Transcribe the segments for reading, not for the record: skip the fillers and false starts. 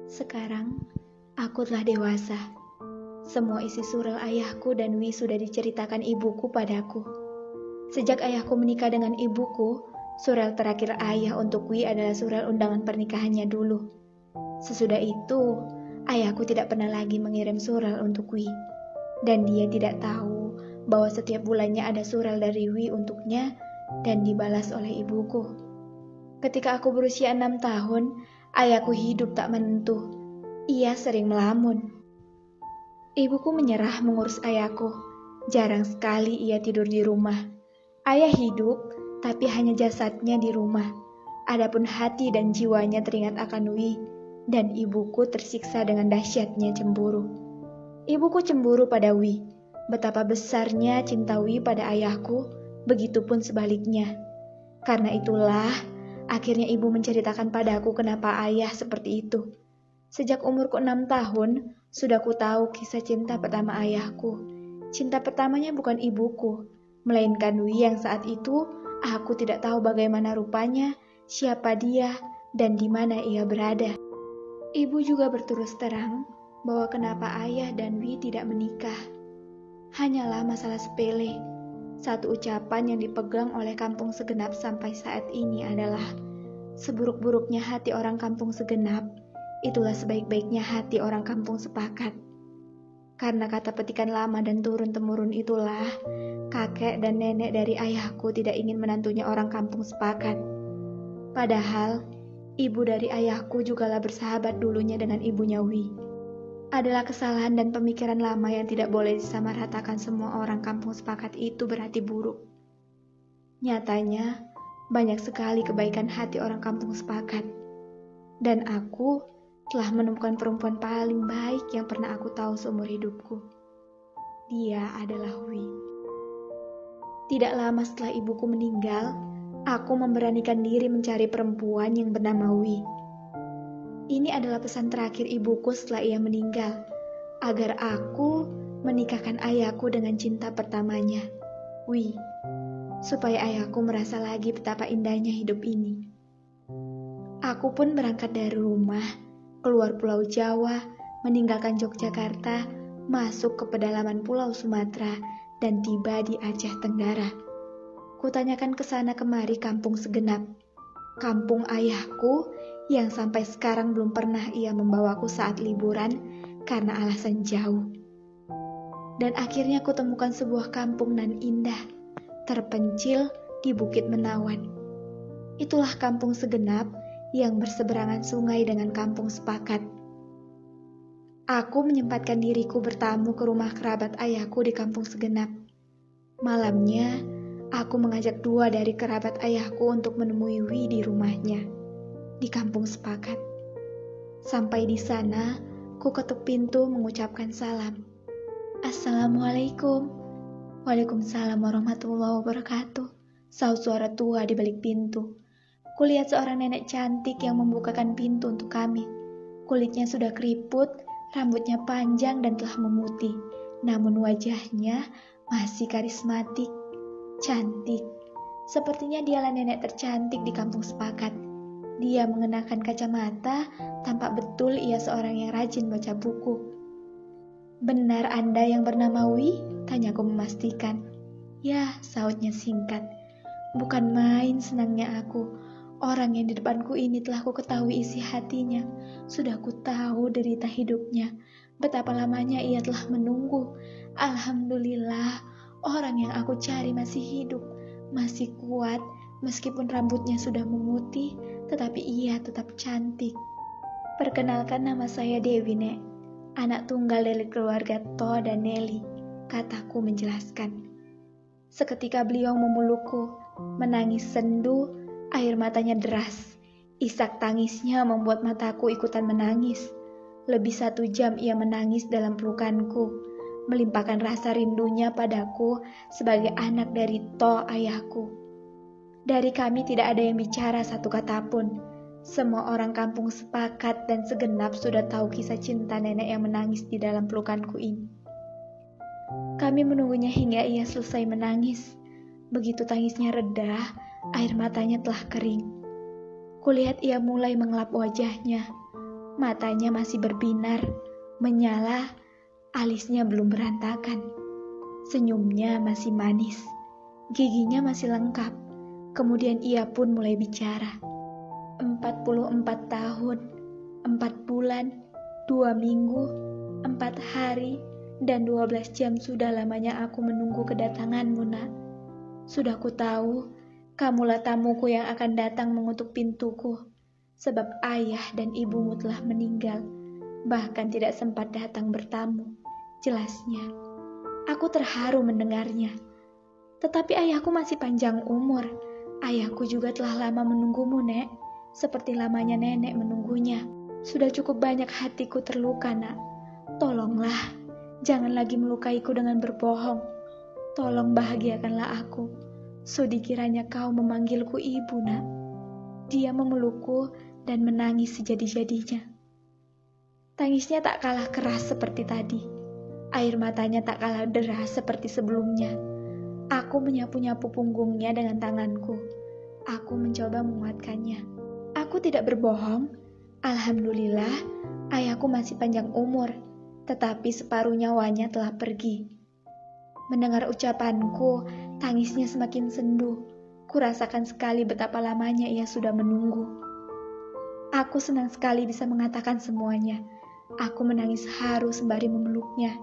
Sekarang, aku telah dewasa. Semua isi surel ayahku dan Wi sudah diceritakan ibuku padaku. Sejak ayahku menikah dengan ibuku, surel terakhir ayah untuk Wi adalah surel undangan pernikahannya dulu. Sesudah itu, ayahku tidak pernah lagi mengirim surel untuk Wi. Dan dia tidak tahu bahwa setiap bulannya ada surel dari Wi untuknya dan dibalas oleh ibuku. Ketika aku berusia 6 tahun, ayahku hidup tak menentu. Ia sering melamun. Ibuku menyerah mengurus ayahku. Jarang sekali ia tidur di rumah. Ayah hidup, tapi hanya jasadnya di rumah. Adapun hati dan jiwanya teringat akan Wi, dan ibuku tersiksa dengan dahsyatnya cemburu. Ibuku cemburu pada Wi. Betapa besarnya cinta Wi pada ayahku, begitupun sebaliknya. Karena itulah, akhirnya ibu menceritakan padaku kenapa ayah seperti itu. Sejak umurku 6 tahun, sudah ku tahu kisah cinta pertama ayahku. Cinta pertamanya bukan ibuku, melainkan Wi yang saat itu aku tidak tahu bagaimana rupanya, siapa dia, dan di mana ia berada. Ibu juga berterus terang bahwa kenapa ayah dan Wi tidak menikah. Hanyalah masalah sepele. Satu ucapan yang dipegang oleh kampung segenap sampai saat ini adalah, seburuk-buruknya hati orang kampung segenap, itulah sebaik-baiknya hati orang kampung sepakat. Karena kata petikan lama dan turun-temurun itulah, kakek dan nenek dari ayahku tidak ingin menantunya orang kampung sepakat. Padahal, ibu dari ayahku jugalah bersahabat dulunya dengan ibunya Wi. Adalah kesalahan dan pemikiran lama yang tidak boleh disamaratakan semua orang kampung sepakat itu berhati buruk. Nyatanya, banyak sekali kebaikan hati orang kampung sepakat. Dan aku telah menemukan perempuan paling baik yang pernah aku tahu seumur hidupku. Dia adalah Wi. Tidak lama setelah ibuku meninggal, aku memberanikan diri mencari perempuan yang bernama Wi. Ini adalah pesan terakhir ibuku setelah ia meninggal, agar aku menikahkan ayahku dengan cinta pertamanya, Wi, supaya ayahku merasa lagi betapa indahnya hidup ini. Aku pun berangkat dari rumah, keluar Pulau Jawa, meninggalkan Yogyakarta, masuk ke pedalaman Pulau Sumatera, dan tiba di Aceh Tenggara. Kutanyakan ke sana kemari kampung segenap, kampung ayahku yang sampai sekarang belum pernah ia membawaku saat liburan karena alasan jauh. Dan akhirnya kutemukan sebuah kampung nan indah, terpencil di Bukit Menawan. Itulah kampung segenap yang berseberangan sungai dengan kampung sepakat. Aku menyempatkan diriku bertamu ke rumah kerabat ayahku di kampung segenap. Malamnya, aku mengajak 2 dari kerabat ayahku untuk menemui Wi di rumahnya, di kampung sepakat. Sampai di sana, ku ketuk pintu mengucapkan salam. Assalamualaikum. Waalaikumsalam warahmatullahi wabarakatuh. Saut suara tua di balik pintu. Kulihat seorang nenek cantik yang membukakan pintu untuk kami. Kulitnya sudah keriput, rambutnya panjang dan telah memutih. Namun wajahnya masih karismatik, cantik. Sepertinya dialah nenek tercantik di kampung sepakat. Dia mengenakan kacamata, tampak betul ia seorang yang rajin baca buku. Benar Anda yang bernama Wi? Tanyaku memastikan. Ya, sautnya singkat. Bukan main senangnya aku. Orang yang di depanku ini telah ku ketahui isi hatinya. Sudah ku tahu derita hidupnya. Betapa lamanya ia telah menunggu. Alhamdulillah, orang yang aku cari masih hidup, masih kuat, meskipun rambutnya sudah memutih, tetapi ia tetap cantik. Perkenalkan, nama saya Dewi, Nek. Anak tunggal dari keluarga To dan Nelly, kataku menjelaskan. Seketika beliau memelukku, menangis sendu, air matanya deras. Isak tangisnya membuat mataku ikutan menangis. Lebih 1 jam ia menangis dalam pelukanku, melimpahkan rasa rindunya padaku sebagai anak dari To ayahku. Dari kami tidak ada yang bicara satu kata pun. Semua orang kampung sepakat dan segenap sudah tahu kisah cinta nenek yang menangis di dalam pelukanku ini. Kami menunggunya hingga ia selesai menangis. Begitu tangisnya reda, air matanya telah kering. Kulihat ia mulai mengelap wajahnya. Matanya masih berbinar, menyala, alisnya belum berantakan. Senyumnya masih manis, giginya masih lengkap. Kemudian ia pun mulai bicara. 44 tahun, 4 bulan, 2 minggu, 4 hari, dan 12 jam sudah lamanya aku menunggu kedatanganmu, nak. Sudah ku tahu, kamulah tamuku yang akan datang mengetuk pintuku. Sebab ayah dan ibumu telah meninggal, bahkan tidak sempat datang bertamu. Jelasnya, aku terharu mendengarnya. Tetapi ayahku masih panjang umur. Ayahku juga telah lama menunggumu, Nek. Seperti lamanya nenek menunggunya. Sudah cukup banyak hatiku terluka, nak. Tolonglah, jangan lagi melukaiku dengan berbohong. Tolong bahagiakanlah aku. Sudi kiranya kau memanggilku ibu, nak. Dia memelukku dan menangis sejadi-jadinya. Tangisnya tak kalah keras seperti tadi. Air matanya tak kalah deras seperti sebelumnya. Aku menyapu-nyapu punggungnya dengan tanganku. Aku mencoba menguatkannya. Aku tidak berbohong. Alhamdulillah, ayahku masih panjang umur, tetapi separuh nyawanya telah pergi. Mendengar ucapanku, tangisnya semakin sendu. Kurasakan sekali betapa lamanya ia sudah menunggu. Aku senang sekali bisa mengatakan semuanya. Aku menangis haru sembari memeluknya.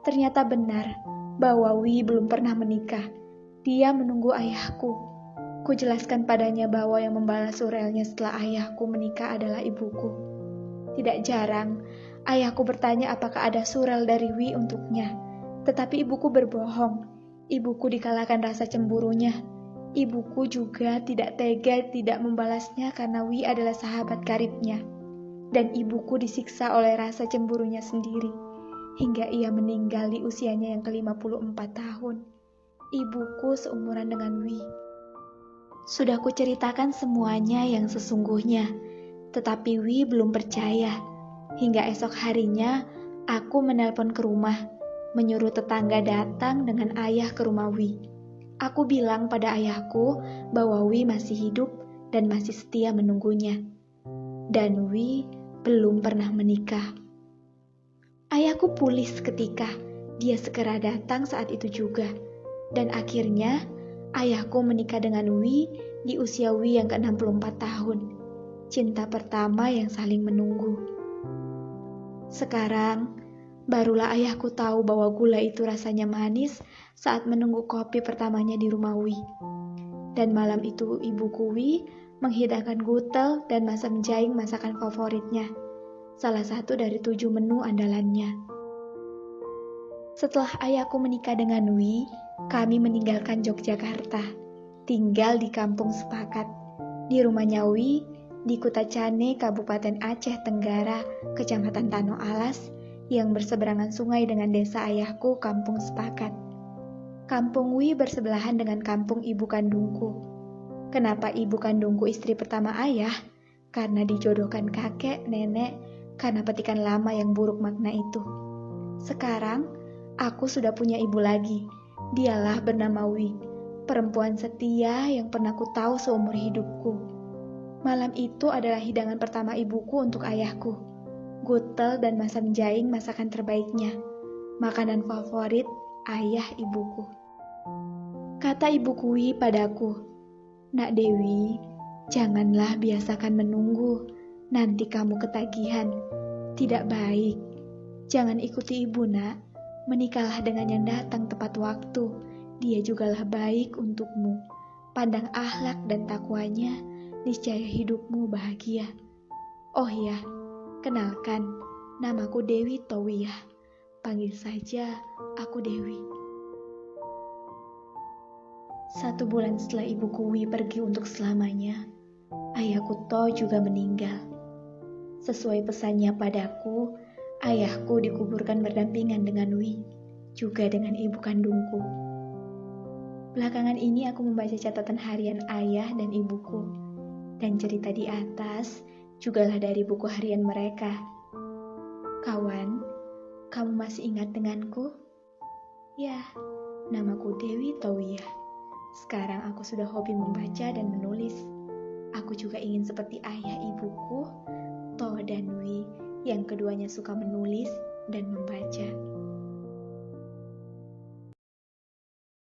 Ternyata benar bahwa Wi belum pernah menikah. Dia menunggu ayahku. Kujelaskan padanya bahwa yang membalas surelnya setelah ayahku menikah adalah ibuku. Tidak jarang, ayahku bertanya apakah ada surel dari Wi untuknya. Tetapi ibuku berbohong. Ibuku dikalahkan rasa cemburunya. Ibuku juga tidak tega tidak membalasnya karena Wi adalah sahabat karibnya. Dan ibuku disiksa oleh rasa cemburunya sendiri, hingga ia meninggal di usianya yang ke-54 tahun. Ibuku seumuran dengan Wi. Sudah kuceritakan semuanya yang sesungguhnya, tetapi Wi belum percaya. Hingga esok harinya, aku menelpon ke rumah, menyuruh tetangga datang dengan ayah ke rumah Wi. Aku bilang pada ayahku bahwa Wi masih hidup dan masih setia menunggunya. Dan Wi belum pernah menikah. Ayahku pulih seketika. Dia segera datang saat itu juga. Dan akhirnya, ayahku menikah dengan Wi di usia Wi yang ke-64 tahun. Cinta pertama yang saling menunggu. Sekarang, barulah ayahku tahu bahwa gula itu rasanya manis saat menunggu kopi pertamanya di rumah Wi. Dan malam itu ibuku Wi menghidangkan gutel dan masam jaing masakan favoritnya. Salah satu dari 7 menu andalannya. Setelah ayahku menikah dengan Wi, kami meninggalkan Yogyakarta. Tinggal di kampung sepakat. Di rumahnya Wi, di Kutacane, Kabupaten Aceh Tenggara, Kecamatan Tano Alas, yang berseberangan sungai dengan desa ayahku, Kampung Sepakat. Kampung Wi bersebelahan dengan kampung ibu kandungku. Kenapa ibu kandungku istri pertama ayah? Karena dijodohkan kakek, nenek, karena petikan lama yang buruk makna itu. Sekarang, aku sudah punya ibu lagi. Dialah bernama Wi, perempuan setia yang pernah ku tahu seumur hidupku. Malam itu adalah hidangan pertama ibuku untuk ayahku. Gutel dan masam jaing masakan terbaiknya. Makanan favorit ayah ibuku. Kata ibuku Wi padaku, "Nak Dewi, janganlah biasakan menunggu, nanti kamu ketagihan. Tidak baik. Jangan ikuti ibu, nak. Menikahlah dengan yang datang tepat waktu. Dia jugalah baik untukmu. Pandang akhlak dan takwanya, niscaya hidupmu bahagia. Oh ya, kenalkan, namaku Dewi Towiyah. Panggil saja aku Dewi." 1 bulan setelah ibuku Wi pergi untuk selamanya, ayahku To juga meninggal. Sesuai pesannya padaku, ayahku dikuburkan berdampingan dengan Wi, juga dengan ibu kandungku. Belakangan ini aku membaca catatan harian ayah dan ibuku, dan cerita di atas jugalah dari buku harian mereka. Kawan, kamu masih ingat denganku? Ya, namaku Dewi Towiyah. Sekarang aku sudah hobi membaca dan menulis. Aku juga ingin seperti ayah ibuku, To dan Wi, yang keduanya suka menulis dan membaca.